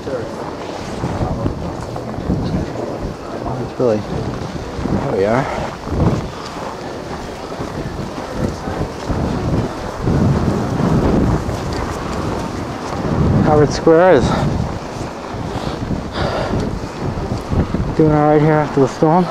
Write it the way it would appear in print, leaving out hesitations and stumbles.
It's really, there we are. Harvard Square is doing alright here after the storm.